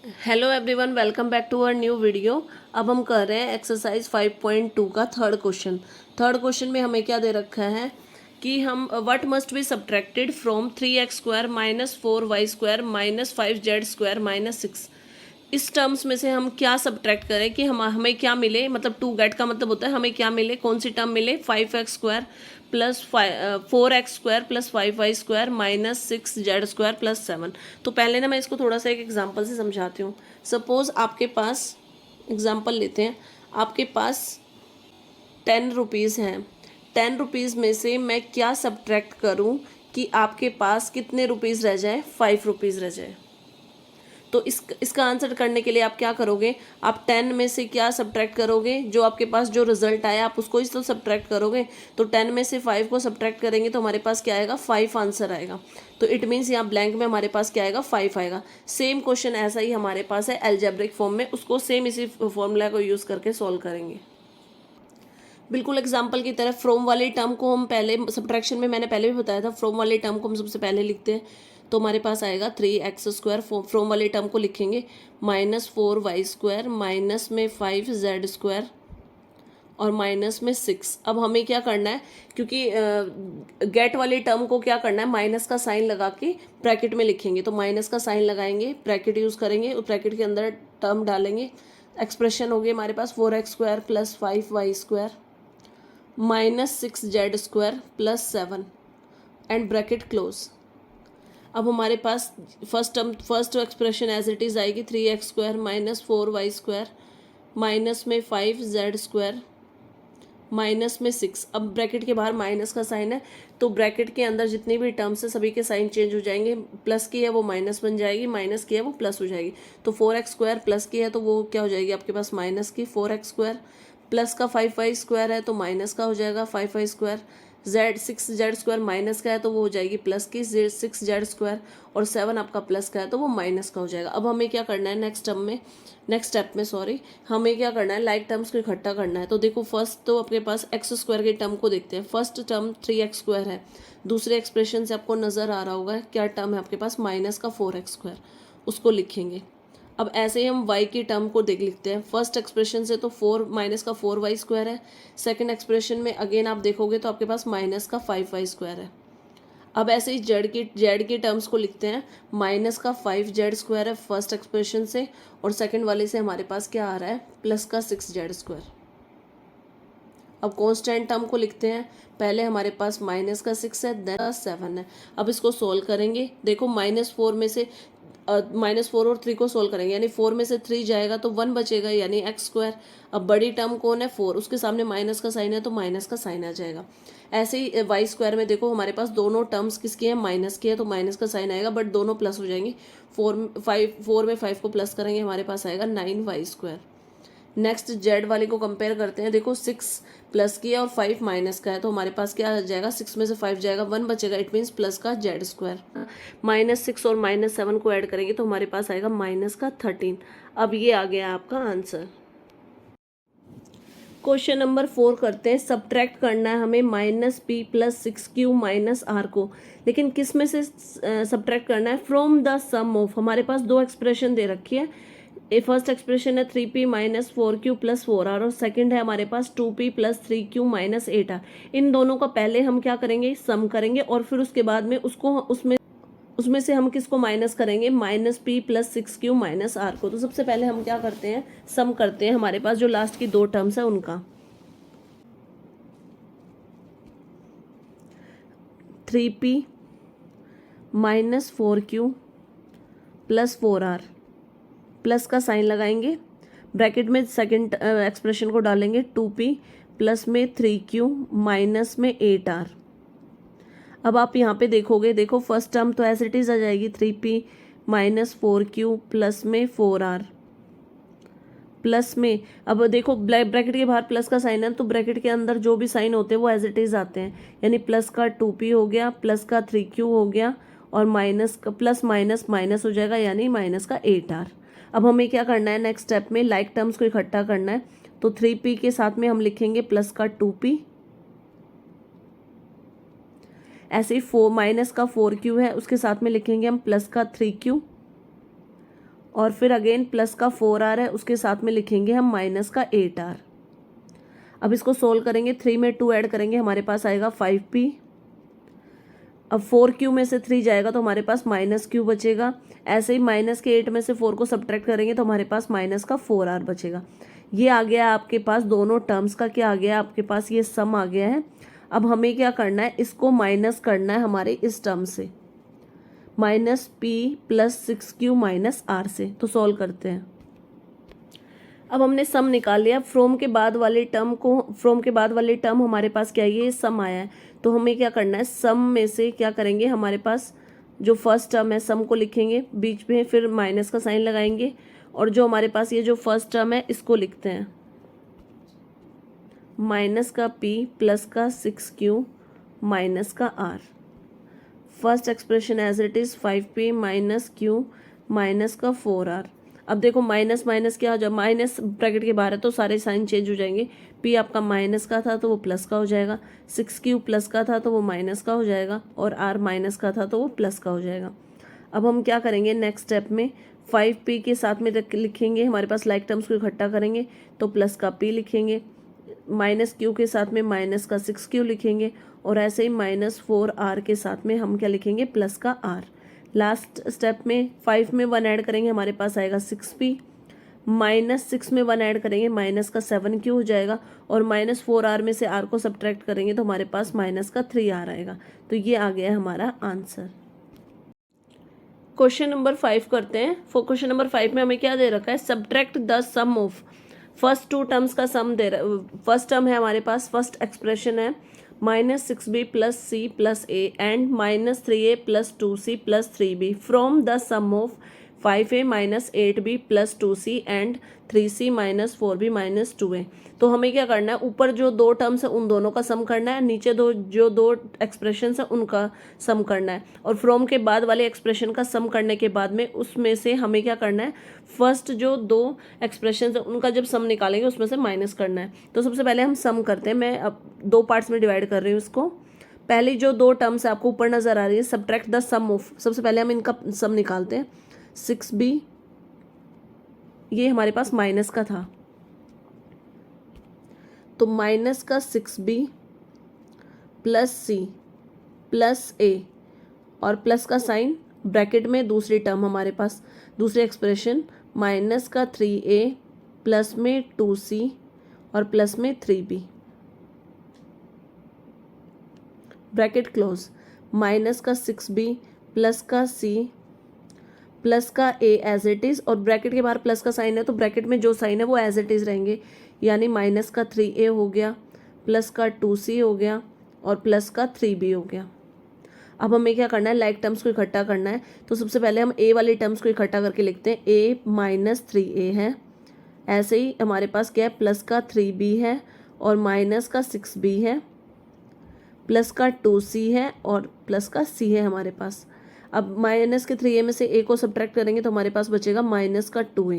Hello everyone, welcome back to our new video. अब हम कर रहे हैं एक्सरसाइज 5.2 का थर्ड क्वेश्चन। थर्ड क्वेश्चन में हमें क्या दे रखा है कि हम what must be subtracted from 3x² minus 4y² minus 5z² minus 6। इस टर्म्स में से हम क्या सब्ट्रैक्ट करें कि हमें क्या मिले, मतलब टू गेट का मतलब होता है हमें क्या मिले, कौन सी टर्म मिले। 5x² plus 4x² plus 5y² minus 6z² plus 7। तो पहले ना मैं इसको थोड़ा सा एक एग्जांपल से समझाती हूँ। सपोज आपके पास, एग्जांपल लेते हैं, आपके पास 10 रुपीज़ हैं। 10 रुपीज़ में से मैं क्या सब्ट्रैक्ट करूँ कि आपके पास कितने रुपीज़ रह जाए, 5 रुपीज़ रह जाए। तो इसका आंसर करने के लिए आप क्या करोगे, आप 10 में से क्या सब्ट्रैक्ट करोगे, जो आपके पास जो रिजल्ट आया आप उसको ही तो सब्ट्रैक्ट करोगे। तो 10 में से 5 को सब्ट्रैक्ट करेंगे तो हमारे पास क्या आएगा, 5 आंसर आएगा। तो इट मीन्स यहाँ ब्लैंक में हमारे पास क्या आएगा, 5 आएगा। सेम क्वेश्चन ऐसा ही हमारे पास है एल्जेब्रिक फॉर्म में, उसको सेम इसी फॉर्मूला को यूज़ करके सॉल्व करेंगे। बिल्कुल एग्जाम्पल की तरह फ्रॉम वाले टर्म को हम पहले, सब्ट्रैक्शन में मैंने पहले भी बताया था, फ्रॉम वाले टर्म को हम सबसे पहले लिखते हैं। तो हमारे पास आएगा 3x², फ्रॉम वाले टर्म को लिखेंगे माइनस 4y² माइनस में 5z² और माइनस में 6। अब हमें क्या करना है, क्योंकि गेट वाले टर्म को क्या करना है, माइनस का साइन लगा के ब्रैकेट में लिखेंगे। तो माइनस का साइन लगाएंगे, ब्रैकेट यूज़ करेंगे और ब्रैकेट के अंदर टर्म डालेंगे। एक्सप्रेशन हो गई हमारे पास 4x² plus 5y² minus 6z² plus 7 and bracket close. अब हमारे पास first expression as it is आएगी 3x² माइनस 4y² माइनस में 5z² माइनस में 6। अब ब्रैकेट के बाहर माइनस का साइन है तो ब्रैकेट के अंदर जितनी भी टर्म्स है सभी के साइन चेंज हो जाएंगे। प्लस की है वो माइनस बन जाएगी, माइनस की है वो प्लस हो जाएगी। तो 4x² प्लस की है तो वो क्या हो जाएगी आपके पास, माइनस की 4x²। प्लस का 5y² है तो माइनस का हो जाएगा 5y²। z6z² माइनस का है तो वो हो जाएगी प्लस की 6z²। और 7 आपका प्लस का है तो वो माइनस का हो जाएगा। अब हमें क्या करना है नेक्स्ट स्टेप में हमें क्या करना है, लाइक टर्म्स को इकट्ठा करना है। तो देखो फर्स्ट तो आपके पास x² के टर्म को देखते हैं। फर्स्ट टर्म 3x² है। दूसरे एक्सप्रेशन से आपको नज़र आ रहा होगा क्या टर्म है आपके पास, माइनस का 4x², उसको लिखेंगे। अब ऐसे ही हम y की टर्म को देख लिखते हैं। फर्स्ट एक्सप्रेशन से तो 4 माइनस का 4y² है। सेकंड एक्सप्रेशन में अगेन आप देखोगे तो आपके पास माइनस का 5y² है। अब ऐसे ही जेड की टर्म्स को लिखते हैं। माइनस का 5z² है फर्स्ट एक्सप्रेशन से, और सेकंड वाले से हमारे पास क्या आ रहा है, प्लस का 6z²। अब कांस्टेंट टर्म को लिखते हैं। पहले हमारे पास माइनस का 6 है, देन 7 है। अब इसको सोल्व करेंगे। देखो -4 में से -4 और 3 को सोल्व करेंगे, यानी 4 में से 3 जाएगा तो 1 बचेगा, यानी x²। अब बड़ी टर्म कौन है, 4, उसके सामने माइनस का साइन है तो माइनस का साइन आ जाएगा। ऐसे ही y² में देखो हमारे पास दोनों टर्म्स किसकी है, माइनस की है, तो माइनस का साइन आएगा, बट दोनों प्लस हो जाएंगे। 4 में 5 को प्लस करेंगे, हमारे पास आएगा 9y²। नेक्स्ट जेड वाले को कंपेयर करते हैं। देखो 6 प्लस की है और 5 माइनस का है, तो हमारे पास क्या आ जाएगा, 6 में से 5 जाएगा, 1 बचेगा, इट मीन्स प्लस का z²। -6 और -7 को ऐड करेंगे तो हमारे पास आएगा माइनस का 13। अब ये आ गया आपका आंसर। क्वेश्चन नंबर 4 करते हैं। सब्ट्रैक्ट करना है हमें -p plus 6q minus r को, लेकिन किस में से सब्ट्रैक्ट करना है, फ्रॉम द सम ऑफ। हमारे पास दो एक्सप्रेशन दे रखी है। फर्स्ट एक्सप्रेशन है 3p minus 4q plus 4r, और सेकंड है हमारे पास 2p plus 3q minus 8r। इन दोनों का पहले हम क्या करेंगे, सम करेंगे, और फिर उसके बाद में उसमें से हम किसको माइनस करेंगे, -p plus 6q minus r को। तो सबसे पहले हम क्या करते हैं, सम करते हैं हमारे पास जो लास्ट की दो टर्म्स है उनका। 3p minus 4q plus 4r, plus का साइन लगाएंगे, ब्रैकेट में सेकंड एक्सप्रेशन को डालेंगे 2p प्लस में 3q माइनस में 8r। अब आप यहाँ पे देखोगे, देखो फर्स्ट टर्म तो एज इट इज आ जाएगी 3p माइनस 4q प्लस में 4r, प्लस में, अब देखो ब्रैकेट के बाहर प्लस का साइन है तो ब्रैकेट के अंदर जो भी साइन होते हैं वो एज इट इज आते हैं, यानी प्लस का 2p हो गया, प्लस का 3q हो गया, और माइनस का प्लस माइनस माइनस हो जाएगा, यानी माइनस का 8r। अब हमें क्या करना है, नेक्स्ट स्टेप में लाइक टर्म्स को इकट्ठा करना है। तो 3p के साथ में हम लिखेंगे प्लस का 2p, ऐसे ही माइनस का 4q है, उसके साथ में लिखेंगे हम प्लस का 3q, और फिर अगेन प्लस का 4r है, उसके साथ में लिखेंगे हम माइनस का 8r। अब इसको सोल्व करेंगे, 3 में 2 ऐड करेंगे, हमारे पास आएगा 5p। अब 4q में से 3 जाएगा तो हमारे पास माइनस q बचेगा। ऐसे ही माइनस के 8 में से 4 को सब्ट्रैक्ट करेंगे तो हमारे पास माइनस का 4r बचेगा। ये आ गया आपके पास दोनों टर्म्स का क्या आ गया, आपके पास ये सम आ गया है। अब हमें क्या करना है, इसको माइनस करना है हमारे इस टर्म से, minus p plus 6q minus r से। तो सॉल्व करते हैं। अब हमने सम निकाल लिया। फ्रॉम के बाद वाले टर्म हमारे पास क्या है, ये सम आया है। तो हमें क्या करना है, सम में से क्या करेंगे, हमारे पास जो फर्स्ट टर्म है सम को लिखेंगे बीच में, फिर माइनस का साइन लगाएंगे, और जो हमारे पास ये जो फर्स्ट टर्म है इसको लिखते हैं माइनस का p प्लस का 6q माइनस का r। First expression as it is 5p minus q minus का 4r। अब देखो माइनस माइनस क्या हो जाए, माइनस ब्रैकेट के बाहर है तो सारे साइन चेंज हो जाएंगे। p आपका माइनस का था तो वो प्लस का हो जाएगा, 6q प्लस का था तो वो माइनस का हो जाएगा, और r माइनस का था तो वो प्लस का हो जाएगा। अब हम क्या करेंगे, नेक्स्ट स्टेप में 5p के साथ में लिखेंगे, हमारे पास लाइक टर्म्स को इकट्ठा करेंगे तो प्लस का p लिखेंगे, माइनस q के साथ में माइनस का 6q लिखेंगे, और ऐसे ही माइनस 4r के साथ में हम क्या लिखेंगे, प्लस का r। लास्ट स्टेप में 5 में 1 ऐड करेंगे, हमारे पास आएगा 6p, माइनस 6 में 1 ऐड करेंगे, माइनस का 7q हो जाएगा, और माइनस 4r में से r को सब्ट्रैक्ट करेंगे तो हमारे पास माइनस का 3r आएगा। तो ये आ गया हमारा आंसर। क्वेश्चन नंबर 5 करते हैं। क्वेश्चन नंबर 5 में हमें क्या दे रखा है, subtract the sum of first two terms का सम दे रहा। फर्स्ट टर्म है हमारे पास, फर्स्ट एक्सप्रेशन है -6b plus C plus A and -3a plus 2c plus 3b from the sum of 5a minus 8b plus 2c and 3c minus 4b minus 2a। तो हमें क्या करना है, ऊपर जो दो टर्म्स है उन दोनों का सम करना है, नीचे जो दो एक्सप्रेशन है उनका सम करना है, और फ्रॉम के बाद वाले एक्सप्रेशन का सम करने के बाद में उसमें से हमें क्या करना है, फर्स्ट जो दो एक्सप्रेशन है उनका जब सम निकालेंगे उसमें से माइनस करना है। तो सबसे पहले हम सम करते हैं। मैं अब दो पार्ट्स में डिवाइड कर रही हूँ इसको। पहली जो दो टर्म्स है आपको ऊपर नजर आ रही है, सब्ट्रैक्ट द सम ऑफ, सबसे पहले हम इनका सम निकालते हैं। 6b ये हमारे पास माइनस का था, तो माइनस का 6b प्लस सी प्लस ए, और प्लस का साइन ब्रैकेट में दूसरी टर्म हमारे पास, दूसरी एक्सप्रेशन माइनस का 3a प्लस में 2c और प्लस में 3b, ब्रैकेट क्लोज, माइनस का 6b प्लस का c प्लस का a एज इट इज़, और ब्रैकेट के बाहर प्लस का साइन है तो ब्रैकेट में जो साइन है वो एज इट इज़ रहेंगे, यानी माइनस का 3a हो गया, प्लस का 2c हो गया, और प्लस का 3b हो गया। अब हमें क्या करना है, लाइक टर्म्स को इकट्ठा करना है। तो सबसे पहले हम a वाले टर्म्स को इकट्ठा करके लिखते हैं, a माइनस 3a है, ऐसे ही हमारे पास क्या है, प्लस का 3b है, और माइनस का 6b है, प्लस का 2c है, और प्लस का c है हमारे पास। अब माइनस के 3a में से a को सब्ट्रैक्ट करेंगे तो हमारे पास बचेगा माइनस का 2a।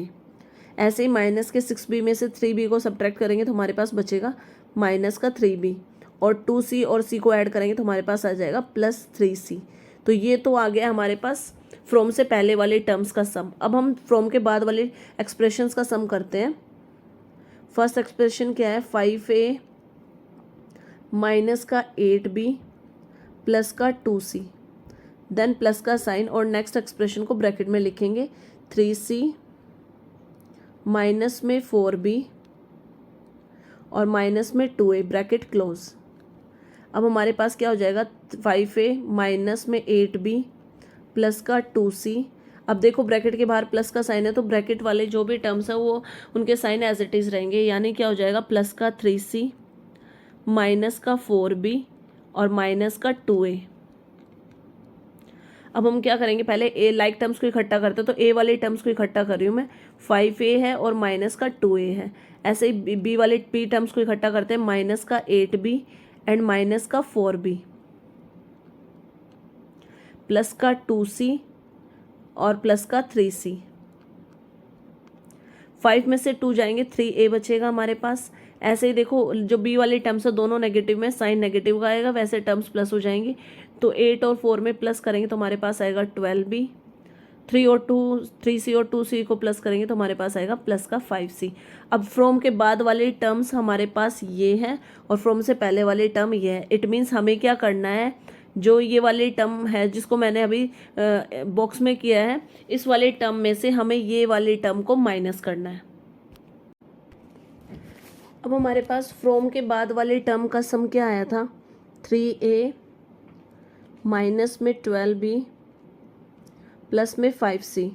ऐसे ही माइनस के 6b में से 3b को सब्ट्रैक्ट करेंगे तो हमारे पास बचेगा माइनस का 3b, और 2c और c को ऐड करेंगे तो हमारे पास आ जाएगा प्लस 3c। तो ये तो आ गया हमारे पास फ्रॉम से पहले वाले टर्म्स का सम। अब हम फ्रॉम के बाद वाले एक्सप्रेशंस का सम करते हैं। फर्स्ट एक्सप्रेशन क्या है, 5a माइनस का 8b प्लस का 2c, देन प्लस का साइन, और नेक्स्ट एक्सप्रेशन को ब्रैकेट में लिखेंगे 3c माइनस में 4b और माइनस में 2a, ब्रैकेट क्लोज। अब हमारे पास क्या हो जाएगा, 5a माइनस में 8b प्लस का 2c। अब देखो ब्रैकेट के बाहर प्लस का साइन है तो ब्रैकेट वाले जो भी टर्म्स है वो उनके साइन एज इट इज़ रहेंगे, यानी क्या हो जाएगा, प्लस का 3c माइनस का 4b और माइनस का 2a। अब हम क्या करेंगे, पहले ए लाइक टर्म्स को इकट्ठा करते हैं, तो ए वाले टर्म्स को इकट्ठा कर रही हूँ मैं, 5a है और माइनस का 2a है। ऐसे ही बी वाले पी टर्म्स को इकट्ठा करते हैं, माइनस का 8b एंड माइनस का 4b, प्लस का 2c और प्लस का 3c। 5 में से 2 जाएंगे, 3a बचेगा हमारे पास। ऐसे ही देखो जो बी वाले टर्म्स है दोनों नेगेटिव में, साइन नेगेटिव का आएगा, वैसे टर्म्स प्लस हो जाएंगे। तो 8 और 4 में प्लस करेंगे तो हमारे पास आएगा 12b 3C और 2C को प्लस करेंगे तो हमारे पास आएगा प्लस का 5C। अब फ्रॉम के बाद वाले टर्म्स हमारे पास ये है और फ्रॉम से पहले वाले टर्म ये है। इट मीन्स हमें क्या करना है, जो ये वाले टर्म है जिसको मैंने अभी बॉक्स में किया है, इस वाले टर्म में से हमें ये वाले टर्म को माइनस करना है। अब हमारे पास फ्रॉम के बाद वाले टर्म का सम क्या आया था, 3A माइनस में 12B प्लस में 5C।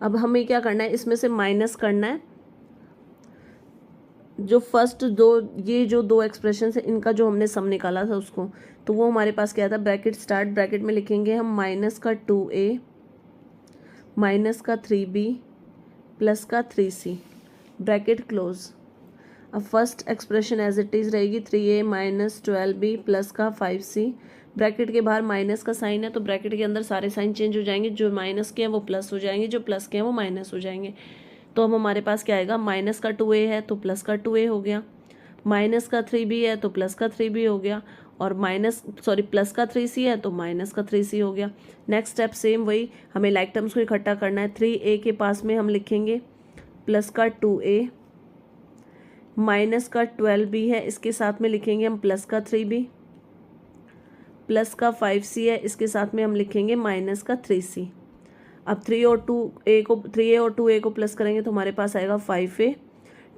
अब हमें क्या करना है, इसमें से माइनस करना है जो फर्स्ट ये जो दो एक्सप्रेशन है इनका जो हमने सम निकाला था उसको, तो वो हमारे पास क्या था, ब्रैकेट स्टार्ट, ब्रैकेट में लिखेंगे हम माइनस का 2A माइनस का 3B प्लस का 3C, ब्रैकेट क्लोज। अब first expression as it is रहेगी 3A माइनस 12B प्लस का 5C, ब्रैकेट के बाहर माइनस का साइन है तो ब्रैकेट के अंदर सारे साइन चेंज हो जाएंगे, जो माइनस के हैं वो प्लस हो जाएंगे, जो प्लस के हैं वो माइनस हो जाएंगे। तो अब हमारे पास क्या आएगा, माइनस का 2A है तो प्लस का 2A हो गया, माइनस का 3B है तो प्लस का 3B हो गया, और प्लस का 3C है तो माइनस का 3C हो गया। नेक्स्ट स्टेप सेम वही, हमें लाइक टर्म्स को इकट्ठा करना है। 3A के पास में हम लिखेंगे प्लस का 2A, माइनस का 12B है इसके साथ में लिखेंगे हम प्लस का 3B, प्लस का 5C है इसके साथ में हम लिखेंगे माइनस का 3C। अब 3A और 2A को प्लस करेंगे तो हमारे पास आएगा 5A,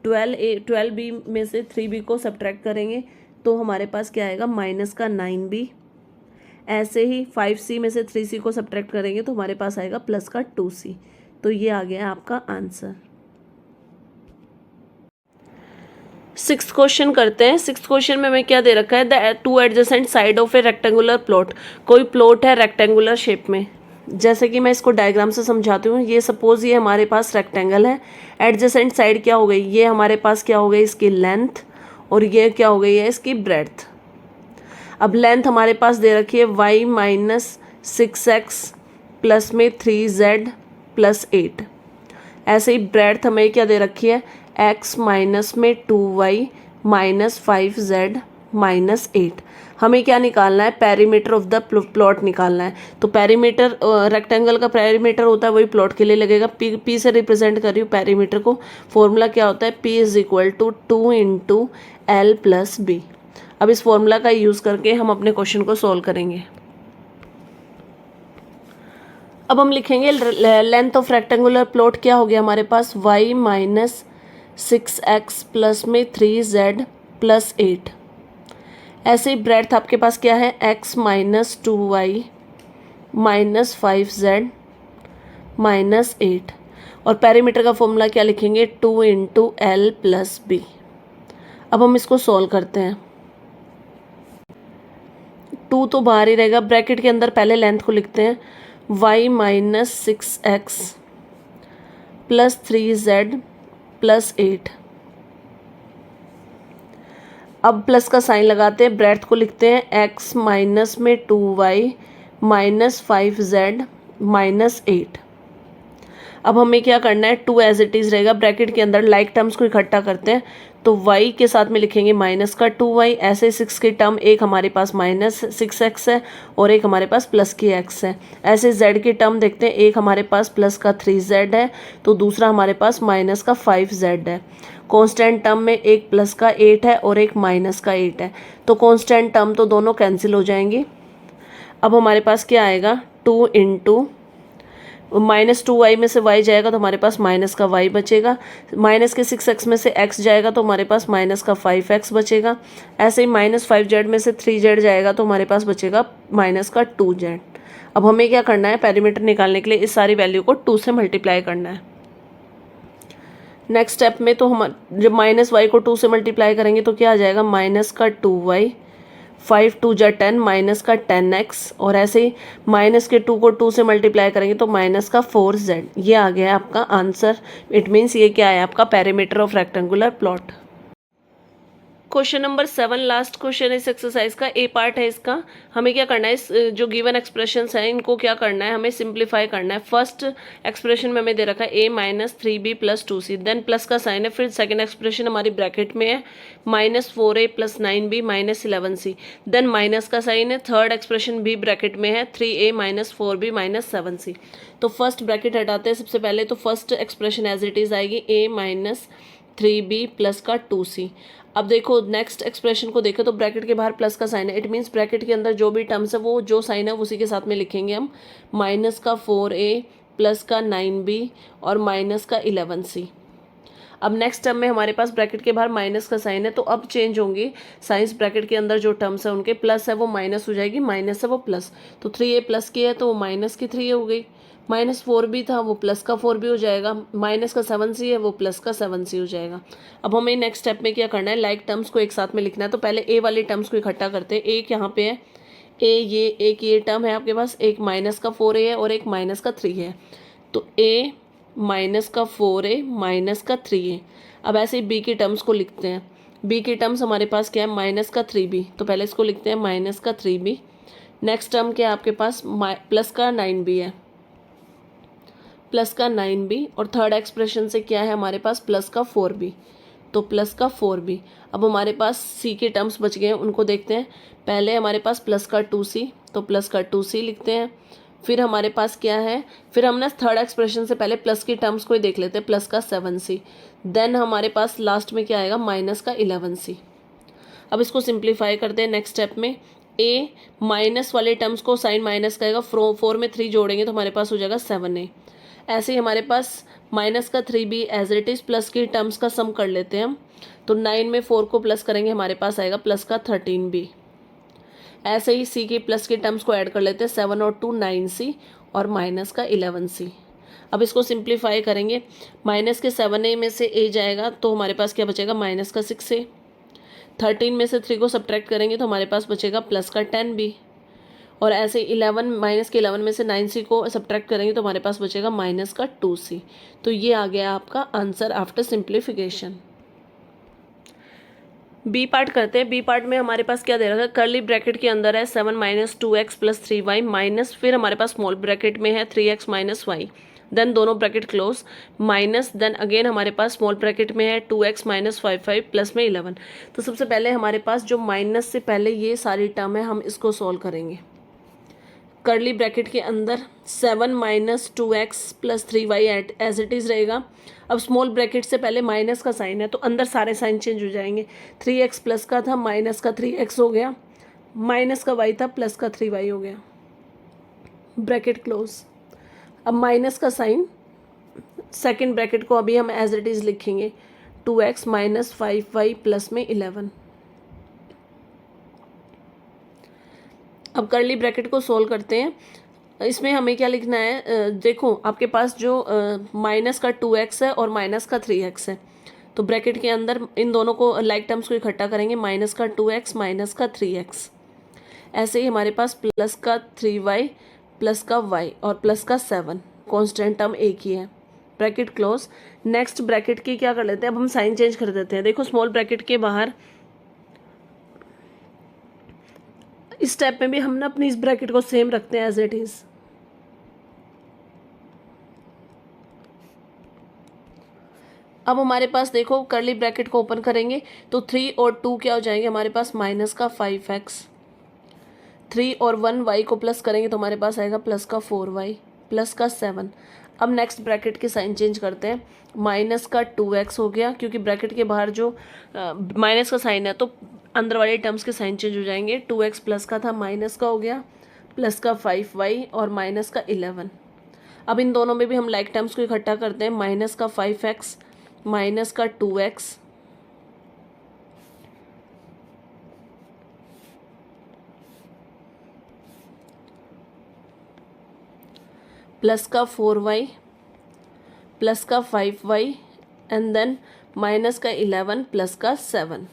12B में से 3B को सब्ट्रैक्ट करेंगे तो हमारे पास क्या आएगा, माइनस का 9B। ऐसे ही 5C में से 3C को सब्ट्रैक्ट करेंगे तो हमारे पास आएगा प्लस का 2C। तो ये आ गया आपका आंसर। 6th क्वेश्चन करते हैं। 6th क्वेश्चन में हमें क्या दे रखा है, the two adjacent side of A rectangular plot. कोई प्लॉट है रेक्टेंगुलर शेप में, जैसे कि मैं इसको डायग्राम से समझाती हूँ। ये सपोज ये हमारे पास रेक्टेंगल है, एडजेसेंट साइड क्या हो गई, ये हमारे पास क्या हो गई, इसकी लेंथ, और ये क्या हो गई है, इसकी ब्रेड्थ। अब लेंथ हमारे पास दे रखी है y माइनस 6x प्लस में 3z प्लस 8। ऐसे ही ब्रेड्थ हमें क्या दे रखी है, x माइनस में 2y माइनस 5z माइनस 8। हमें क्या निकालना है, पेरीमीटर ऑफ द प्लॉट निकालना है। तो पेरीमीटर, रेक्टेंगल का पेरीमीटर होता है वही प्लॉट के लिए लगेगा। p से रिप्रेजेंट कर रही हूँ पेरीमीटर को। फॉर्मूला क्या होता है, p is equal to 2 into L plus B। अब इस फॉर्मूला का यूज़ करके हम अपने क्वेश्चन को सॉल्व करेंगे। अब हम लिखेंगे लेंथ ऑफ रेक्टेंगुलर प्लॉट क्या हो गया हमारे पास, y माइनस 6x प्लस में 3z प्लस 8। ऐसे ही ब्रेड्थ आपके पास क्या है, x minus 2y minus 5z minus 8, और पेरीमीटर का फॉर्मूला क्या लिखेंगे, 2 इंटू L प्लस B। अब हम इसको सॉल्व करते हैं। 2 तो बाहर ही रहेगा, ब्रैकेट के अंदर पहले लेंथ को लिखते हैं, y minus 6x plus 3z plus 8। अब प्लस का साइन लगाते हैं, ब्रेड्थ को लिखते हैं x माइनस में 2y माइनस 5z माइनस 8। अब हमें क्या करना है, 2 एज इट इज़ रहेगा, ब्रैकेट के अंदर लाइक टर्म्स को इकट्ठा करते हैं तो y के साथ में लिखेंगे माइनस का 2y। ऐसे 6 की टर्म, एक हमारे पास माइनस 6x है और एक हमारे पास प्लस की x है। ऐसे z की टर्म देखते हैं, एक हमारे पास प्लस का 3z है तो दूसरा हमारे पास माइनस का 5z है। कांस्टेंट टर्म में एक प्लस का 8 है और एक माइनस का 8 है, तो कांस्टेंट टर्म तो दोनों कैंसिल हो जाएंगी। अब हमारे पास क्या आएगा, 2 इंटू माइनस 2y में से y जाएगा तो हमारे पास माइनस का y बचेगा, माइनस के 6x में से x जाएगा तो हमारे पास माइनस का 5x बचेगा। ऐसे ही माइनस 5z में से 3z जाएगा तो हमारे पास बचेगा माइनस का 2z। अब हमें क्या करना है, पेरीमीटर निकालने के लिए इस सारी वैल्यू को 2 से मल्टीप्लाई करना है। नेक्स्ट स्टेप में तो हम जब माइनस y को 2 से मल्टीप्लाई करेंगे तो क्या आ जाएगा, माइनस का 2y, 5 2 जा 10 माइनस का 10x, और ऐसे ही माइनस के 2 को 2 से मल्टीप्लाई करेंगे तो माइनस का 4z। ये आ गया आपका आंसर। इट मीन्स ये क्या है, आपका perimeter of rectangular plot. Question number 7 last question इस एक्सरसाइज का, ए पार्ट है इसका। हमें क्या करना है, इस जो गिवन एक्सप्रेशंस हैं इनको क्या करना है, हमें सिंप्लीफाई करना है। फर्स्ट एक्सप्रेशन में हमें दे रखा है a minus 3b plus 2c, then plus का साइन है। फिर सेकंड एक्सप्रेशन हमारी ब्रैकेट में है minus 4a plus 9b minus 11c, then minus का साइन है। थर्ड एक्सप्रेशन भी ब्रैकेट में है 3a minus 4b minus 7c। तो फर्स्ट ब्रैकेट हटाते हैं सबसे पहले, तो first expression as it is आएगी a माइनस 3b प्लस का 2c। अब देखो नेक्स्ट एक्सप्रेशन को देखो तो ब्रैकेट के बाहर प्लस का साइन है, इट मीन्स ब्रैकेट के अंदर जो भी टर्म्स है वो जो साइन है उसी के साथ में लिखेंगे हम। माइनस का 4a प्लस का 9b और माइनस का 11c। अब नेक्स्ट टर्म में हमारे पास ब्रैकेट के बाहर माइनस का साइन है, तो अब चेंज होंगी साइंस। ब्रैकेट के अंदर जो टर्म्स है उनके प्लस है वो माइनस हो जाएगी, माइनस है वो प्लस। तो 3a प्लस की है तो वो माइनस की 3a हो गई। माइनस 4b था वो प्लस का 4b हो जाएगा। माइनस का 7c है वो प्लस का 7c हो जाएगा। अब हमें नेक्स्ट स्टेप में क्या करना है, लाइक टर्म्स को एक साथ में लिखना है। तो पहले a वाले टर्म्स को इकट्ठा करते हैं। एक यहाँ पे है एक ये टर्म है आपके पास, एक माइनस का 4a है और एक माइनस का 3 है। तो a माइनस का 4a माइनस का 3a। अब ऐसे ही b के टर्म्स को लिखते हैं। b के टर्म्स हमारे पास क्या है, माइनस का 3b, तो पहले इसको लिखते हैं माइनस का 3b। नेक्स्ट टर्म क्या है आपके पास, प्लस का 9b है, प्लस का 9b। और थर्ड एक्सप्रेशन से क्या है हमारे पास, प्लस का 4b, तो प्लस का 4b। अब हमारे पास c के टर्म्स बच गए हैं, उनको देखते हैं। पहले हमारे पास प्लस का 2c, तो प्लस का 2c लिखते हैं। फिर हमारे पास क्या है, फिर हम ना थर्ड एक्सप्रेशन से पहले प्लस के टर्म्स को ही देख लेते हैं, प्लस का 7c। देन हमारे पास लास्ट में क्या आएगा, माइनस का 11c। अब इसको सिंप्लीफाई करते हैं नेक्स्ट स्टेप में। a माइनस वाले टर्म्स को साइन माइनस का आएगा, 4 में 3 जोड़ेंगे तो हमारे पास हो जाएगा 7a। ऐसे ही हमारे पास माइनस का 3b as it is, plus के टर्म्स का सम कर लेते हैं हम। तो 9 में 4 को प्लस करेंगे, हमारे पास आएगा प्लस का 13b। ऐसे ही c के प्लस के टर्म्स को ऐड कर लेते हैं, 7 और 2 9c और माइनस का 11c। अब इसको सिंप्लीफाई करेंगे। माइनस के 7a में से a जाएगा तो हमारे पास क्या बचेगा, माइनस का 6a। 13 में से 3 को सब्ट्रैक्ट करेंगे तो हमारे पास बचेगा प्लस का 10b। और ऐसे 11 माइनस के 11 में से 9c को सब्ट्रैक्ट करेंगे तो हमारे पास बचेगा माइनस का 2c। तो ये आ गया आपका answer after simplification. B part करते हैं। बी पार्ट में हमारे पास क्या दे रखा है, कर्ली ब्रैकेट के अंदर है 7 minus 2x plus 3y minus, फिर हमारे पास स्मॉल ब्रैकेट में है 3x माइनस y, देन दोनों bracket close, minus, then again हमारे पास स्मॉल ब्रैकेट में है 2x माइनस 5 प्लस में 11। तो सबसे पहले हमारे पास जो माइनस से पहले ये सारी टर्म है हम इसको सॉल्व करेंगे। कर्ली ब्रैकेट के अंदर 7 minus 2x plus 3y as it is रहेगा। अब स्मॉल ब्रैकेट से पहले माइनस का साइन है तो अंदर सारे साइन चेंज हो जाएंगे। 3x प्लस का था, माइनस का 3x हो गया, माइनस का y था, प्लस का 3y हो गया, ब्रैकेट क्लोज। अब माइनस का साइन, सेकेंड ब्रैकेट को अभी हम एज इट इज़ लिखेंगे, 2x माइनस 5y प्लस में 11। अब कर्ली ब्रैकेट को सोल्व करते हैं। इसमें हमें क्या लिखना है, देखो आपके पास जो माइनस का 2x है और माइनस का 3x है, तो ब्रैकेट के अंदर इन दोनों को लाइक टर्म्स को इकट्ठा करेंगे, माइनस का 2x माइनस का 3x। ऐसे ही हमारे पास प्लस का 3y प्लस का y और प्लस का 7, कॉन्स्टेंट टर्म एक ही है, ब्रैकेट क्लोज। नेक्स्ट ब्रैकेट की क्या कर लेते हैं, अब हम साइन चेंज कर देते हैं। देखो स्मॉल ब्रैकेट के बाहर इस स्टेप में भी हम ना अपनी इस ब्रैकेट को सेम रखते हैं एज इट इज़। अब हमारे पास देखो कर्ली ब्रैकेट को ओपन करेंगे तो 3 और 2 क्या हो जाएंगे हमारे पास, माइनस का 5x। 3 और 1 y को प्लस करेंगे तो हमारे पास आएगा प्लस का 4y प्लस का 7। अब नेक्स्ट ब्रैकेट के साइन चेंज करते हैं, माइनस का 2x हो गया, क्योंकि ब्रैकेट के बाहर जो माइनस का साइन है तो अंदर वाले टर्म्स के साइन चेंज हो जाएंगे। 2x प्लस का था, माइनस का हो गया, प्लस का 5y और माइनस का 11। अब इन दोनों में भी हम लाइक टर्म्स को इकट्ठा करते हैं, माइनस का 5x माइनस का 2x प्लस का 4y प्लस का 5y एंड देन माइनस का 11 प्लस का 7।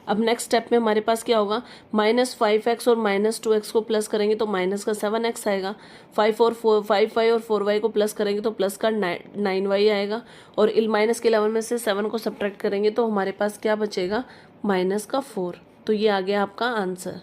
अब नेक्स्ट स्टेप में हमारे पास क्या होगा, -5x और -2x को प्लस करेंगे तो माइनस का 7x आएगा। 5 और 4 और 4y को प्लस करेंगे तो प्लस का 9y आएगा। और माइनस के 11 में से 7 को सब्ट्रैक्ट करेंगे तो हमारे पास क्या बचेगा, -4। तो ये आ गया आपका आंसर।